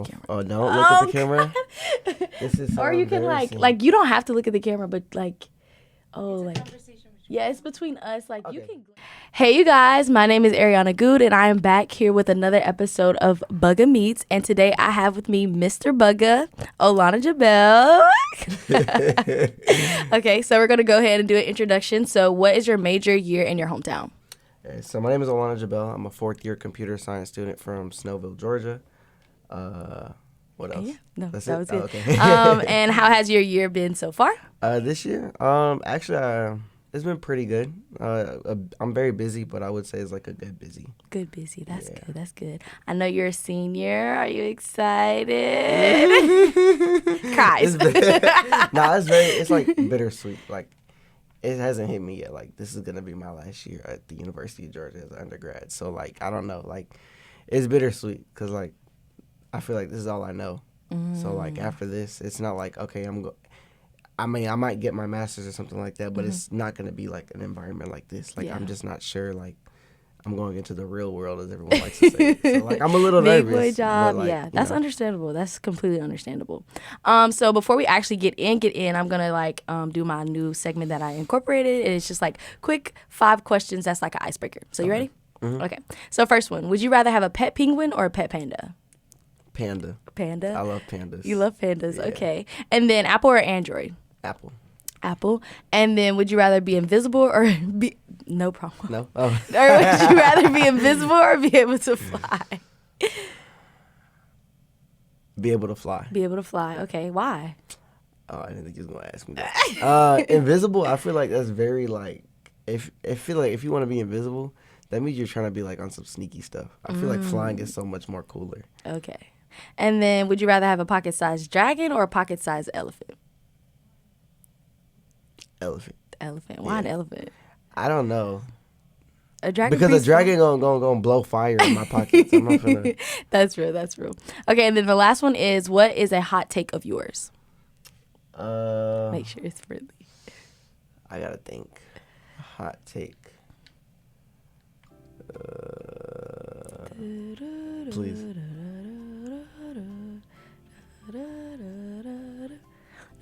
The camera. Oh, don't look at the camera. This is so Or you can like you don't have to look at the camera, but like, yeah, it's between us. Like you can. Hey, you guys, my name is Ariana Good, and I am back here with another episode of BUGA Meets. And today I have with me Mr.BUGA, Olana Jebel. Okay, so we're gonna go ahead and do an introduction. So, what is your major year in your hometown? So my name is Olana Jebel. I'm a fourth-year computer science student from Snowville, Georgia. What else? Yeah, no, That's that it? was it. Okay. And how has your year been so far? This year, actually, it's been pretty good. I'm very busy, but I would say it's like a good busy. Good busy. That's good. That's good. I know you're a senior. Are you excited? Cries. It's like bittersweet. Like, it hasn't hit me yet. Like, this is gonna be my last year at the University of Georgia as an undergrad. So like, I don't know. Like, it's bittersweet because like, I feel like this is all I know. So like after this, it's not like okay, I mean, I might get my master's or something like that, but it's not going to be like an environment like this. Like, I'm just not sure, like, I'm going into the real world, as everyone likes to say. So, like, I'm a little Big nervous. boy job. Like, yeah, that's understandable. That's completely understandable. So before we actually get in, I'm going to, like, do my new segment that I incorporated. And it's just, like, quick 5 questions. That's like an icebreaker. So you ready? Mm-hmm. Okay. So first one. Would you rather have a pet penguin or a pet panda? Panda. Panda? I love pandas. You love pandas. Yeah. Okay. And then Apple or Android? Apple. And then would you rather be invisible or be no problem? No. Oh. Or would you rather be invisible or be able to fly? Be able to fly. Be able to fly. Okay. Why? Oh, I didn't think you was gonna ask me that. Invisible. I feel like that's very like if you want to be invisible, that means you're trying to be like on some sneaky stuff. I feel like flying is so much more cooler. Okay. And then would you rather have a pocket-sized dragon or a pocket-sized elephant? Elephant. Why an elephant? I don't know. A dragon because a dragon gonna blow fire in my pockets. I'm not gonna. That's real. Okay, and then the last one is, what is a hot take of yours? Make sure it's friendly. I gotta think. Hot take. Please.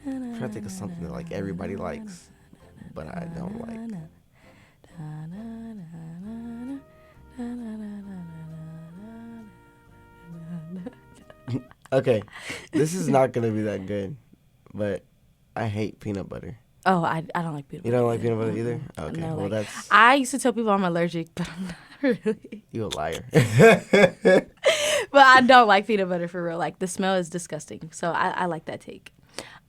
I'm trying to think of something that like everybody likes, but I don't like. Okay, this is not gonna be that good, but I hate peanut butter. Oh, I don't like peanut butter. You don't like peanut butter either? Okay, no, well like, that's. I used to tell people I'm allergic, but I'm not really. You a liar. But I don't like peanut butter for real. Like, the smell is disgusting. So I like that take.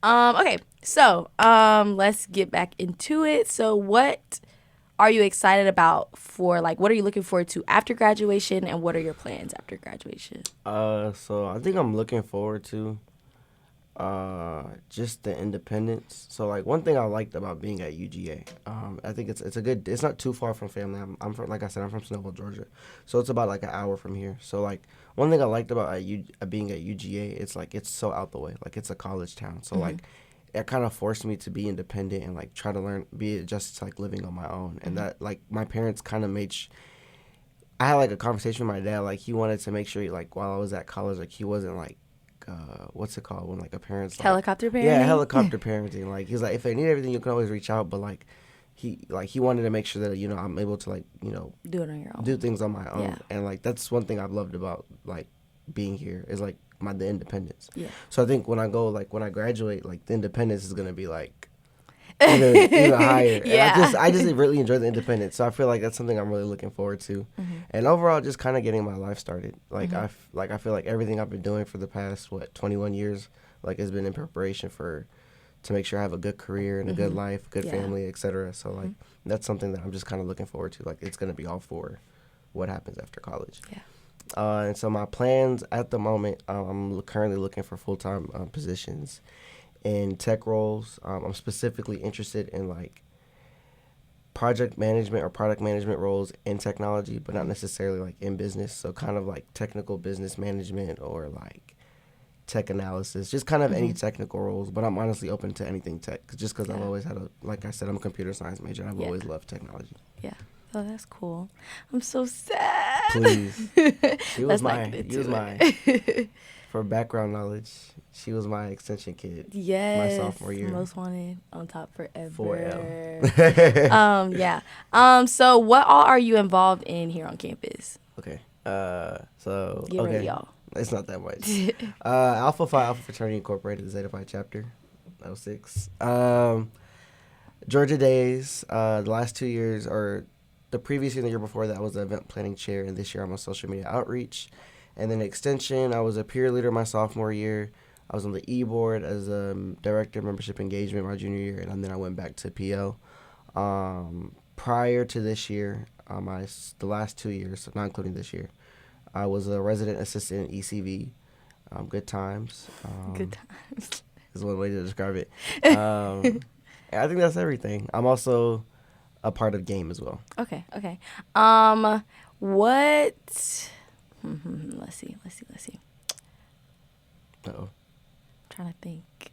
Okay, so let's get back into it. So what are you excited about for, like, what are you looking forward to after graduation, and what are your plans after graduation? So I think I'm looking forward to just the independence. So like one thing I liked about being at UGA, I think it's not too far from family. I'm from, like I said, I'm from Snowville, Georgia, so it's about like an hour from here. So like one thing I liked about being at UGA, it's like it's so out the way, like it's a college town. So like it kind of forced me to be independent and like try to be adjusted to like living on my own. And that like my parents kind of I had like a conversation with my dad, like he wanted to make sure like while I was at college, like he wasn't like what's it called when like a parent's like, Helicopter parenting? Yeah, helicopter parenting. Like he's like, if they need everything, you can always reach out, but like he wanted to make sure that I'm able to like do it on your own, do things on my own. Yeah. And like that's one thing I've loved about like being here is like the independence. Yeah. So I think when I graduate, like the independence is gonna be like even higher. Yeah. And I just really enjoy the independence. So I feel like that's something I'm really looking forward to. And overall, just kind of getting my life started. Like I feel like everything I've been doing for the past 21 years, like has been in preparation to make sure I have a good career and a good life, good family, etc. So like that's something that I'm just kind of looking forward to. Like it's gonna be all for what happens after college. Yeah. And so my plans at the moment, I'm currently looking for full-time positions in tech roles. I'm specifically interested in like project management or product management roles in technology, but not necessarily like in business. So kind of like technical business management or like tech analysis, just kind of any technical roles. But I'm honestly open to anything tech, just because I've always had like I said, I'm a computer science major, and I've always loved technology. Yeah. Oh, that's cool. I'm so sad. Please. He was Let's not mine. get He was into mine. it. For background knowledge, she was my extension kid. Yes. My sophomore year. Most wanted on top forever. 4L. Yeah. So what all are you involved in here on campus? Okay. Get ready, y'all. It's not that much. Alpha Phi Alpha Fraternity Incorporated, the Zeta Phi chapter, 06. Georgia Days, the last 2 years, or the previous year and the year before that, I was the event planning chair, and this year I'm on social media outreach. And then extension, I was a peer leader my sophomore year. I was on the e-board as a director of membership engagement my junior year, and then I went back to PO. Prior to this year, the last 2 years, not including this year, I was a resident assistant in ECV. Good times. Good times. Is one way to describe it. I think that's everything. I'm also a part of game as well. Okay. What? Let's see. Uh-oh. Trying to think.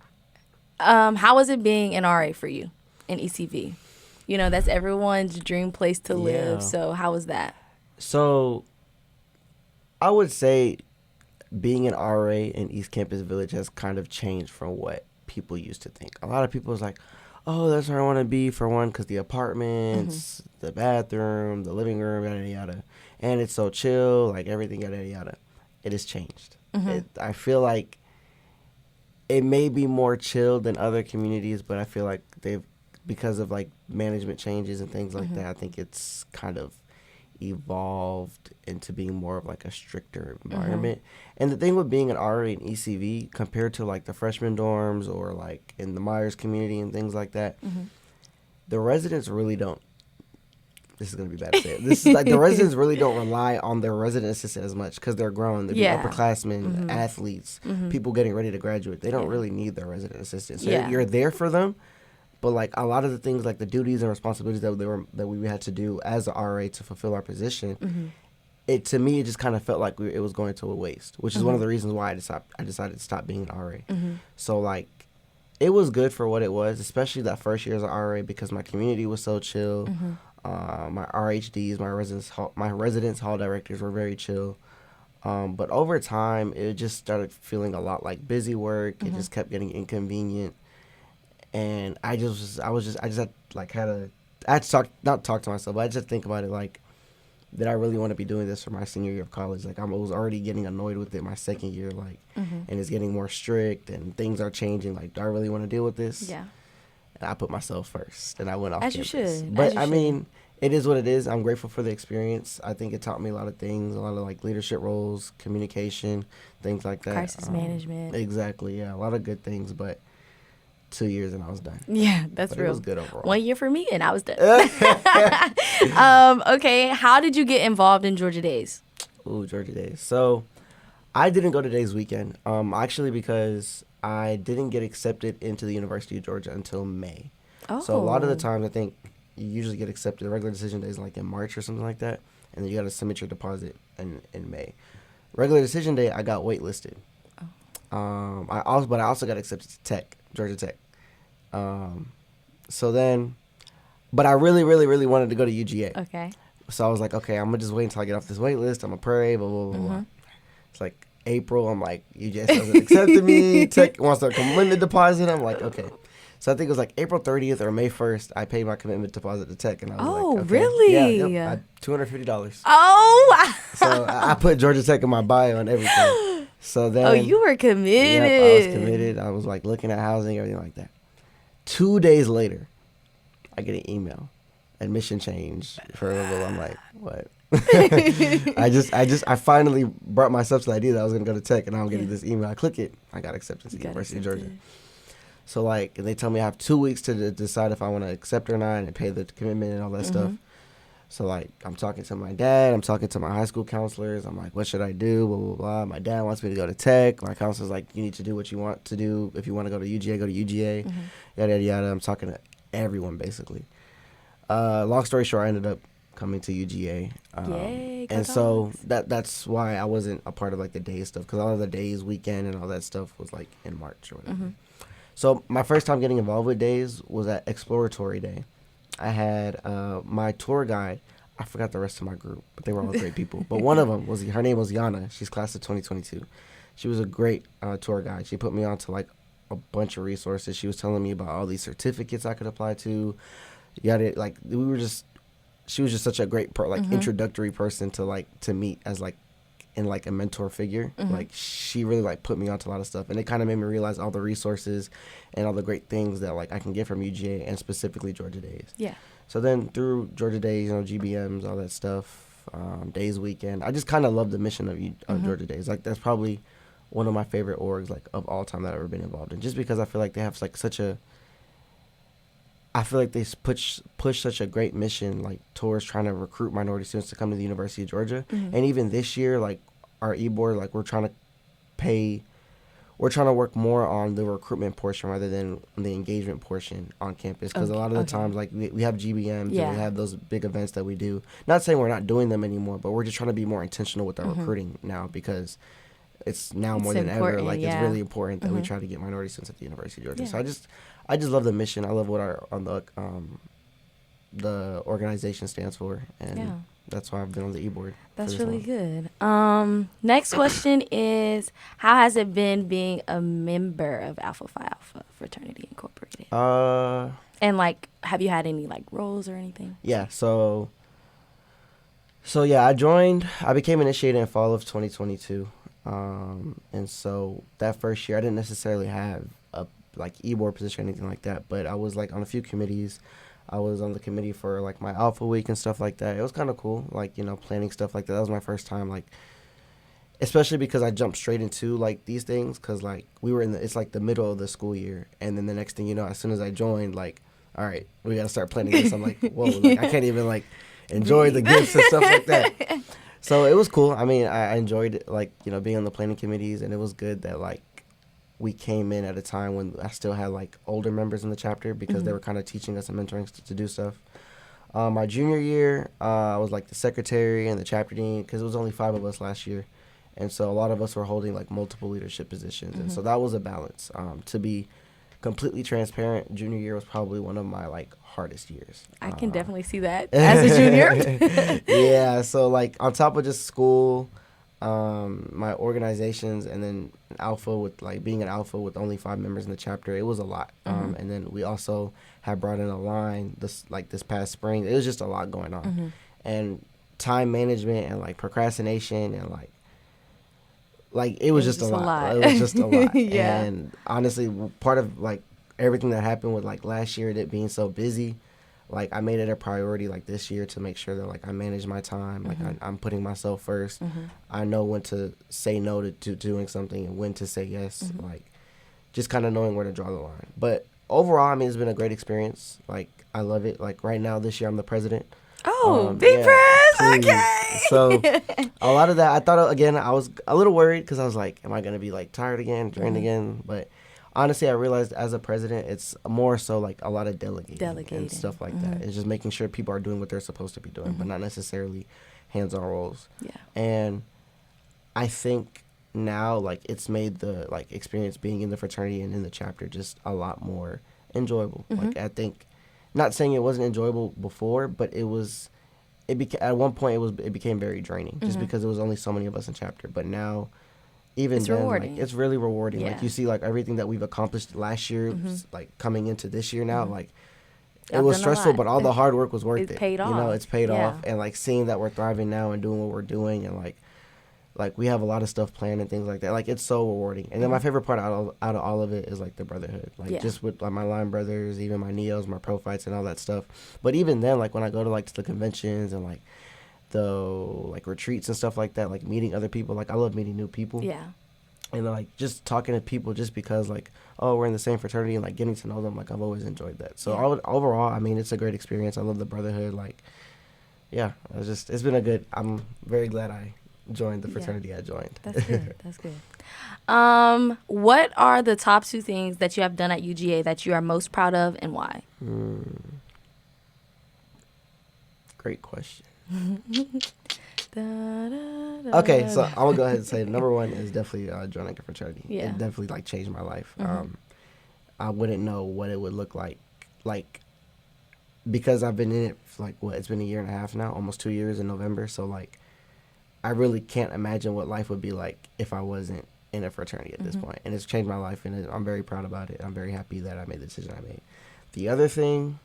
How was it being an RA for you in ECV? You know, that's everyone's dream place to live. So how was that? So I would say being an RA in East Campus Village has kind of changed from what people used to think. A lot of people was like, oh, that's where I want to be, for one, because the apartments, the bathroom, the living room, yada, yada. And it's so chill, like everything, yada, yada. It has changed. I feel like it may be more chill than other communities, but I feel like because of like management changes and things like that, I think it's kind of evolved into being more of like a stricter environment. And the thing with being an RA in ECV compared to like the freshman dorms or like in the Myers community and things like that, the residents really don't. This is gonna be bad to say it. This is like the residents really don't rely on their resident assistant as much because they're grown. They're upperclassmen, athletes, people getting ready to graduate. They don't really need their resident assistant. So you're there for them. But like a lot of the things, like the duties and responsibilities that we had to do as a RA to fulfill our position, to me it just kind of felt like it was going to a waste, which is one of the reasons why I decided to stop being an RA. So like it was good for what it was, especially that first year as an RA because my community was so chill. My RHDs, my residence hall directors were very chill. But over time, it just started feeling a lot like busy work. It just kept getting inconvenient. And I had to not talk to myself, but I just think about it like, did I really want to be doing this for my senior year of college? Like I was already getting annoyed with it my second year, like, and it's getting more strict and things are changing. Like, do I really want to deal with this? Yeah. And I put myself first and I went off As campus. you should. But I mean, it is what it is. I'm grateful for the experience. I think it taught me a lot of things, a lot of like leadership roles, communication, things like that. Crisis management. Exactly. Yeah. A lot of good things, but 2 years and I was done. Yeah, that's But real. It was good overall. 1 year for me and I was done. Okay, how did you get involved in Georgia Days? Ooh, Georgia Days. So I didn't go to Days weekend, actually because I didn't get accepted into the University of Georgia until May. Oh. So a lot of the times I think you usually get accepted. Regular decision day is like in March or something like that, and then you got to submit your deposit in May. Regular decision day, I got waitlisted. Oh. I also got accepted to Tech, Georgia Tech. So then, but I really, really, really wanted to go to UGA. Okay. So I was like, okay, I'm gonna just wait until I get off this wait list. I'm gonna pray, blah, blah, blah, blah. It's like April. I'm like, UGA hasn't accepted me. Tech wants to commit the deposit. I'm like, okay. So I think it was like April 30th or May 1st, I paid my commitment deposit to Tech. And I was like, okay. Really? Yeah, $250. Oh. So I put Georgia Tech in my bio and everything. So then. You were committed. Yep, I was committed. I was like looking at housing, everything like that. 2 days later, I get an email. Admission change for a little. I'm like, what? I finally brought myself to the idea that I was going to go to Tech, and I'm getting this email. I click it. I got accepted to the University of Georgia. So, like, and they tell me I have 2 weeks to decide if I want to accept or not and pay the commitment and all that stuff. So, like, I'm talking to my dad. I'm talking to my high school counselors. I'm like, what should I do? Blah, blah, blah. My dad wants me to go to Tech. My counselor's like, you need to do what you want to do. If you want to go to UGA, go to UGA. Yada, yada, yada. I'm talking to everyone, basically. Long story short, I ended up coming to UGA. Yay, and so that's why I wasn't a part of, like, the day stuff. Because all of the days, weekend, and all that stuff was, like, in March or whatever. So my first time getting involved with days was at Exploratory Day. I had my tour guide. I forgot the rest of my group, but they were all great people. But one of them her name was Yana. She's class of 2022. she was a great tour guide. She put me on to like a bunch of resources. She was telling me about all these certificates I could apply to. Like we were just, she was just such a great introductory person to meet as like in like a mentor figure. Like she really like put me onto a lot of stuff, and it kind of made me realize all the resources and all the great things that like I can get from UGA and specifically Georgia Days. Yeah. So then through Georgia Days, GBMs, all that stuff, Days Weekend, I just kind of love the mission of Georgia Days. Like that's probably one of my favorite orgs like of all time that I've ever been involved in, just because I feel like they have like I feel like they push such a great mission like towards trying to recruit minority students to come to the University of Georgia. And even this year, like our e-board, like we're trying to work more on the recruitment portion rather than the engagement portion on campus, because a lot of the times like we have GBMs and we have those big events that we do. Not saying we're not doing them anymore, but we're just trying to be more intentional with our recruiting now, because it's now more than ever like it's really important that we try to get minority students at the University of Georgia. So I just love the mission. I love what the organization stands for, and that's why I've been on the e-board. That's really good. Next question is, how has it been being a member of Alpha Phi Alpha Fraternity Incorporated? And like, have you had any like roles or anything? Yeah. So yeah, I became initiated in fall of 2022. And so that first year I didn't necessarily have a like e-board position or anything like that, but I was like on a few committees. I was on the committee for like my Alpha Week and stuff like that. It was kind of cool, like, planning stuff like that. That was my first time, like, especially because I jumped straight into like these things, because like we were it's like the middle of the school year, and then the next thing you know, as soon as I joined, like, all right, we gotta start planning this. I'm like, whoa, like, I can't even like enjoy the gifts and stuff like that. So it was cool. I mean, I enjoyed it, like, being on the planning committees, and it was good that like we came in at a time when I still had like older members in the chapter, because they were kind of teaching us and mentoring to do stuff. My junior year, I was like the secretary and the chapter dean, because it was only 5 of us last year, and so a lot of us were holding like multiple leadership positions, and so that was a balance. To be completely transparent, junior year was probably one of my like hardest years. I can definitely see that as a junior. Yeah, so like on top of just school, my organizations, and then Alpha, with like being an Alpha with only 5 members in the chapter, it was a lot. And then we also had brought in a line this past spring. It was just a lot going on, and time management and like procrastination and like it was just a lot. It was just a lot. Yeah. And honestly, part of like everything that happened with like last year, it being so busy, like I made it a priority like this year to make sure that like I manage my time. Like I'm putting myself first. I know when to say no to doing something and when to say yes. Like just kind of knowing where to draw the line. But overall, I mean, it's been a great experience. Like I love it. Like right now, this year, I'm the president. Oh, big press. Please. Okay. So a lot of that, I thought, again, I was a little worried, because I was like, am I going to be like tired again, drained again? But honestly, I realized as a president, it's more so like a lot of delegating. And stuff like that. It's just making sure people are doing what they're supposed to be doing, but not necessarily hands-on roles. Yeah. And I think now, like, it's made the like experience being in the fraternity and in the chapter just a lot more enjoyable. Like, I think, not saying it wasn't enjoyable before, but at one point it became very draining, just because there was only so many of us in chapter. But now, even it's then, rewarding. like, it's really rewarding. Yeah. Like, you see like everything that we've accomplished last year, like coming into this year now, like it I've was done a stressful, lot. but all the hard work was worth it. It paid off. It's paid Yeah. off, and like seeing that we're thriving now and doing what we're doing, and like we have a lot of stuff planned and things like that. Like, it's so rewarding. And then my favorite part out of all of it is like the brotherhood. Like just with like my line brothers, even my neos, my pro fights, and all that stuff. But even then, like when I go to like to the conventions and like the like retreats and stuff like that, like meeting other people, like I love meeting new people. Yeah. And like just talking to people just because like, oh, we're in the same fraternity, and like getting to know them, like I've always enjoyed that. So overall, I mean, it's a great experience. I love the brotherhood. Like, yeah, it's been a good. I'm very glad I joined the fraternity I joined. That's good. That's good. What are the top 2 things that you have done at UGA that you are most proud of, and why? Great question. Okay, so I'm gonna go ahead and say number 1 is definitely joining a fraternity. Yeah. It definitely like changed my life. I wouldn't know what it would look like because I've been in it for like it's been a year and a half now, almost 2 years in November. So like I really can't imagine what life would be like if I wasn't in a fraternity at this point, and it's changed my life, and I'm very proud about it. I'm very happy that I made the decision I made. The other thing,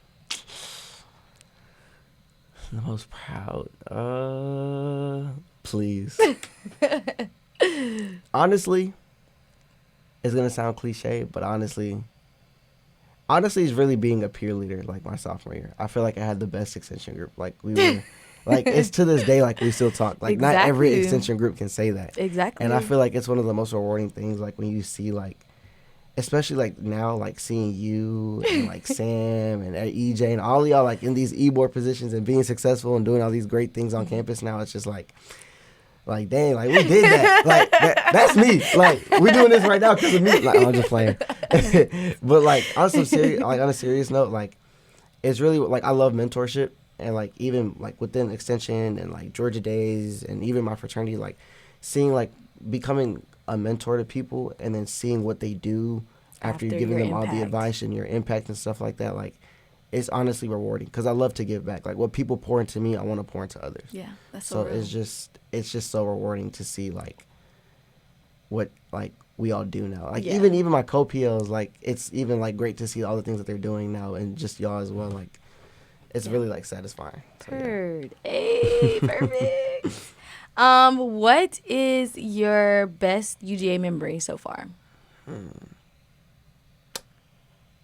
the most proud, please. Honestly, it's gonna sound cliche, but honestly, it's really being a peer leader like my sophomore year. I feel like I had the best extension group. Like we were, like it's to this day like we still talk. Like not every extension group can say that. Exactly. And I feel like it's one of the most rewarding things. Like when you see like, especially like now, like seeing you and like Sam and EJ and all of y'all like in these e-board positions and being successful and doing all these great things on campus. Now it's just like dang, like we did that. Like that's me. Like we're doing this right now because of me. Like I'm just playing. But like on a serious note, like it's really like I love mentorship, and like even like within extension and like Georgia Days and even my fraternity, like seeing like becoming a mentor to people and then seeing what they do after you're giving them all the advice and your impact and stuff like that, like it's honestly rewarding because I love to give back. Like what people pour into me, I want to pour into others. Yeah, that's so real. It's just so rewarding to see like what like we all do now. Like even my co-PLs, like it's even like great to see all the things that they're doing now, and just y'all as well. Like it's really like satisfying. So, Heard. Hey, perfect. What is your best UGA memory so far?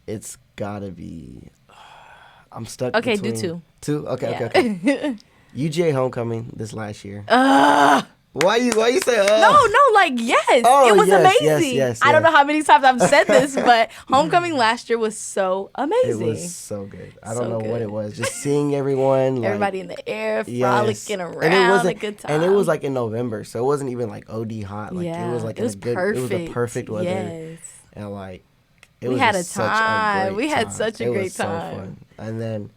It's gotta be. I'm stuck. Okay, between, do two. Two? Okay. UGA homecoming this last year. Why you say No, like yes. Oh, it was yes, amazing. yes. I don't know how many times I've said this, but homecoming last year was so amazing. It was so good. I don't know what it was. Just seeing everyone. Like, everybody in the air, frolicking around, a good time. And it was like in November, so it wasn't even like OD hot. Like it was like perfect. It was a perfect weather. Yes. And like we had a time. We had such a great time. So fun. And then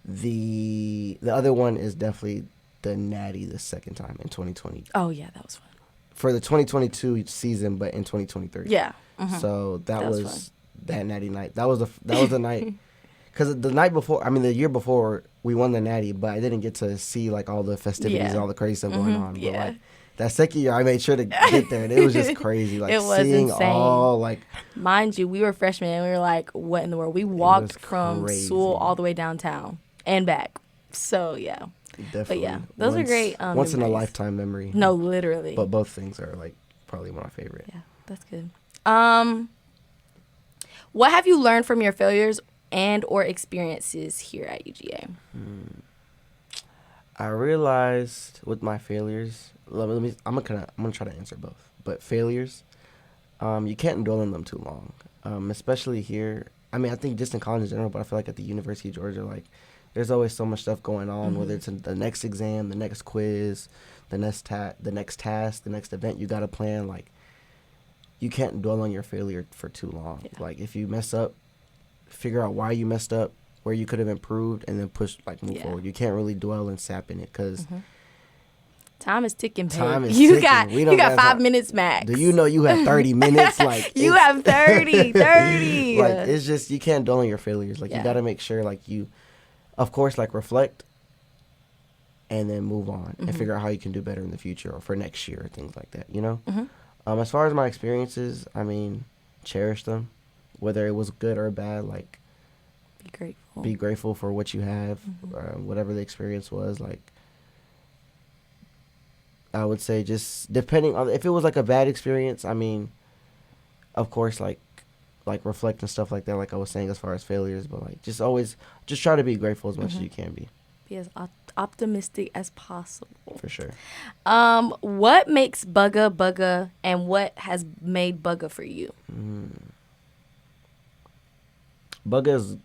the other one is definitely the Natty the second time in 2020. Oh yeah, that was fun. For the 2022 season, but in 2023. Yeah. So that was that Natty night. That was the night. Because the night before, the year before, we won the Natty, but I didn't get to see like all the festivities and all the crazy stuff going on. But like that second year, I made sure to get there, and it was just crazy. Like it was seeing insane. all like. Mind you, we were freshmen, and we were like, "What in the world?" We walked from Sewell all the way downtown and back. So yeah. Definitely. But yeah, those are great. Once in a lifetime memory. No, literally. But both things are like probably one of my favorite. Yeah, that's good. What have you learned from your failures and or experiences here at UGA? I realized with my failures, I'm gonna try to answer both. But failures, you can't dwell on them too long. Especially here. I think just in college in general, but I feel like at the University of Georgia, like there's always so much stuff going on, whether it's the next exam, the next quiz, the next task, the next event you got to plan. Like, you can't dwell on your failure for too long. Yeah. Like, if you mess up, figure out why you messed up, where you could have improved, and then move forward. You can't really dwell and sap in it because time is ticking. You got 5 minutes max. Do you know you have 30 minutes? Like you have 30. Like it's just you can't dwell on your failures. Like you got to make sure like you. Of course, like reflect and then move on and figure out how you can do better in the future or for next year or things like that, you know? As far as my experiences, cherish them, whether it was good or bad, like be grateful for what you have, whatever the experience was. Like, I would say just depending on, if it was like a bad experience, of course, like reflect and stuff like that, like I was saying as far as failures, but like just try to be grateful as much as you can be. Be as optimistic as possible. For sure. What makes BUGA, and what has made BUGA for you? BUGA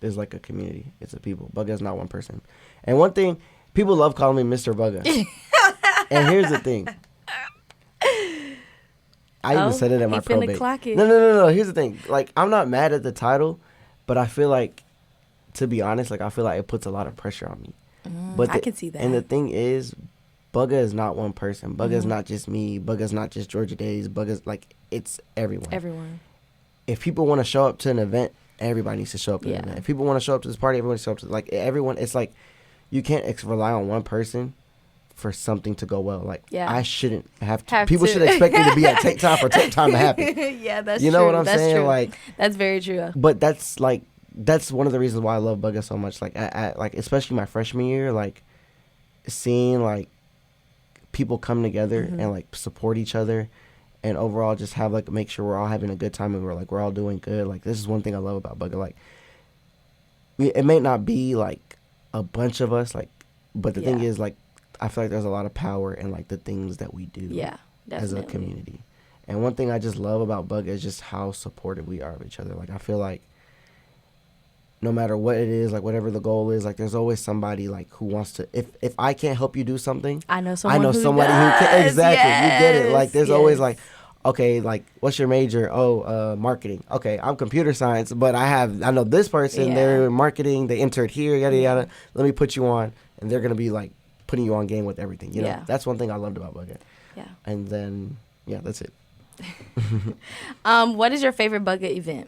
is like a community. It's a people. BUGA is not one person. And one thing, people love calling me Mr.BUGA. And here's the thing. I even said it at my probate. No. Here's the thing. Like, I'm not mad at the title, but I feel like, to be honest, like I feel like it puts a lot of pressure on me. But I can see that. And the thing is, BUGA is not one person. BUGA is not just me. BUGA is not just Georgia Days. BUGA is like, it's everyone. Everyone. If people want to show up to an event, everybody needs to show up to an event. If people want to show up to this party, everyone show up to everyone. It's like, you can't rely on one person for something to go well. Like, Yeah. I shouldn't have to. Have People to. should expect me to be at tape time for tape time to happen. Yeah, that's You true. know what I'm That's saying? true. Like, that's very true. but that's like, that's one of the reasons why I love BUGA so much. Like, like especially my freshman year, like seeing like people come together and like support each other, and overall just have like make sure we're all having a good time and we're all doing good. Like, this is one thing I love about BUGA. Like, it may not be like a bunch of us, like, but the thing is, like, I feel like there's a lot of power in like the things that we do. Yeah, as definitely. a community. And one thing I just love about BUGA is just how supportive we are of each other. Like, I feel like no matter what it is, like whatever the goal is, like there's always somebody like who wants to. If I can't help you do something, I know somebody who can. Exactly, you get it. Like, there's always yes. like, okay, like, what's your major? Oh, marketing. Okay, I'm computer science, but I know this person. They're in marketing. They entered here. Yada yada. Let me put you on, and they're gonna be like putting you on game with everything. You know, that's one thing I loved about BUGA. Yeah. And then that's it. What is your favorite BUGA event?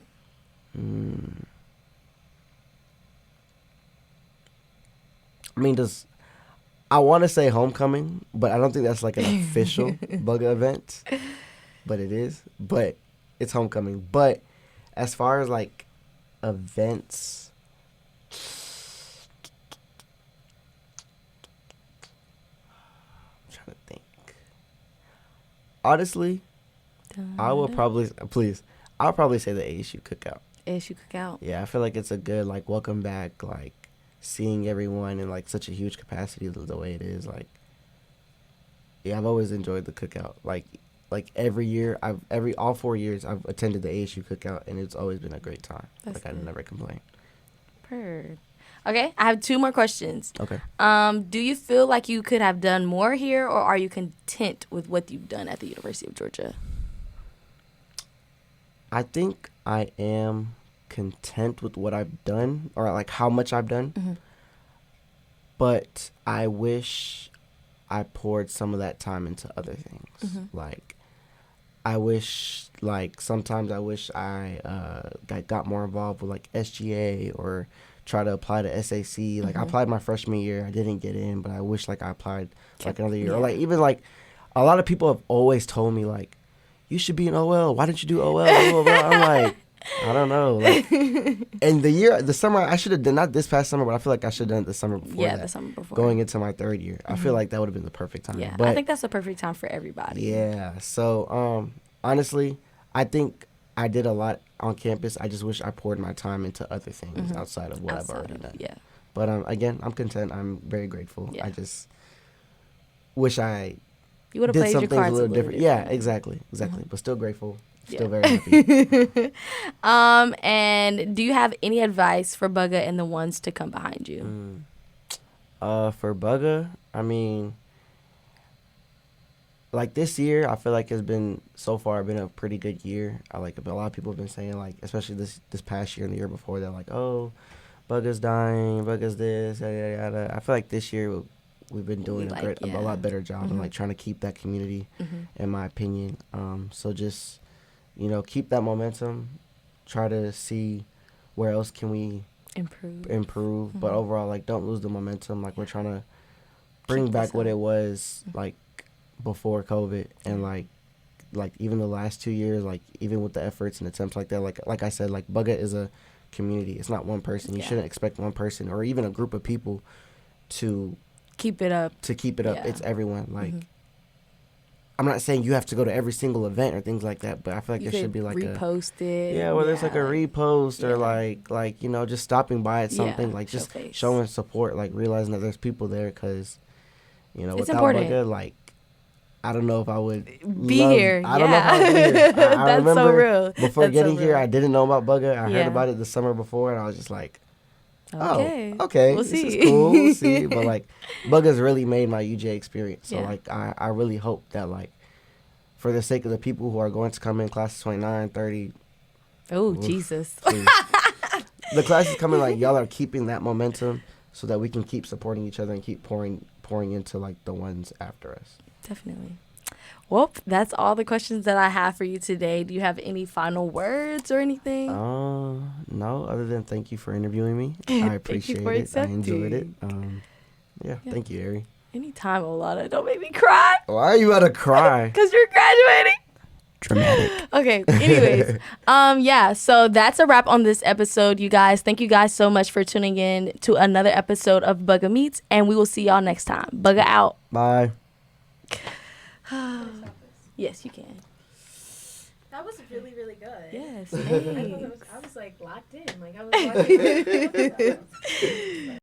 I mean, I want to say homecoming, but I don't think that's like an official BUGA event. But it is. But it's homecoming. But as far as like events, I'm trying to think. Honestly, I'll probably say the ASU cookout. ASU cookout. Yeah, I feel like it's a good like welcome back, like seeing everyone in like such a huge capacity the way it is. Like, yeah, I've always enjoyed the cookout. Like every year, all 4 years I've attended the ASU cookout, and it's always been a great time. That's like, I never complain. Purr. Okay, I have 2 more questions. Okay. Do you feel like you could have done more here, or are you content with what you've done at the University of Georgia? I think I am content with what I've done, or like how much I've done. But I wish I poured some of that time into other things. Like, I wish, like, sometimes I wish I got more involved with like SGA, or try to apply to SAC. Like, I applied my freshman year, I didn't get in, but I wish like I applied like another year. Or like, even like, a lot of people have always told me like, you should be an OL. Why didn't you do OL? I'm like, I don't know. Like, and the summer, I should have done, not this past summer, but I feel like I should have done it the summer before. Yeah, the summer before. Going into my 3rd year. I feel like that would have been the perfect time. Yeah, but I think that's the perfect time for everybody. Yeah. So, honestly, I think I did a lot on campus. I just wish I poured my time into other things outside of what I've already done. Yeah. But again, I'm content. I'm very grateful. Yeah. I just wish you would have did played some your things cards a little different. Yeah, exactly. But still grateful. Still very happy. And do you have any advice for BUGA and the ones to come behind you? For BUGA, I mean, like, this year, I feel like it's been, so far, been a pretty good year. A lot of people have been saying, like, especially this past year and the year before, they're like, oh, BUGA's dying, BUGA's this, yada, yada. I feel like this year we've been doing a lot better job in like trying to keep that community, in my opinion. So just, keep that momentum, try to see where else can we improve. But overall, like, don't lose the momentum. Like, we're trying to bring back what it was like before COVID, and like even the last 2 years, like, even with the efforts and attempts like that, like I said, like, BUGA is a community. It's not one person. You shouldn't expect one person or even a group of people to keep it up. Yeah. It's everyone. Like, I'm not saying you have to go to every single event or things like that, but I feel like there should be like repost it. Yeah, whether it's like a repost or like just stopping by at something, like just showing support, like realizing that there's people there, because it's without important. BUGA, like, I don't know if I would be here. I don't know if I would be here. I That's remember so real. Before getting here, I didn't know about BUGA. I heard about it the summer before, and I was just like, okay, we'll this see. is cool, we'll see. But like, BUGA's really made my UJ experience. So like, I really hope that, like, for the sake of the people who are going to come in classes 29, 30. Oh, Jesus. The classes coming, like, y'all are keeping that momentum so that we can keep supporting each other and keep pouring into like the ones after us. Definitely. Well, that's all the questions that I have for you today. Do you have any final words or anything? No, other than thank you for interviewing me. I appreciate it. I enjoyed it. Thank you, Ari. Anytime, Olana. Don't make me cry. Why are you about to cry? Because you're graduating. Dramatic. Okay, anyways. Yeah, so that's a wrap on this episode, you guys. Thank you guys so much for tuning in to another episode of BUGA Meets, and we will see y'all next time. BUGA out. Bye. Yes, you can. That was really, really good. Yes. I was like locked in. Like I was watching.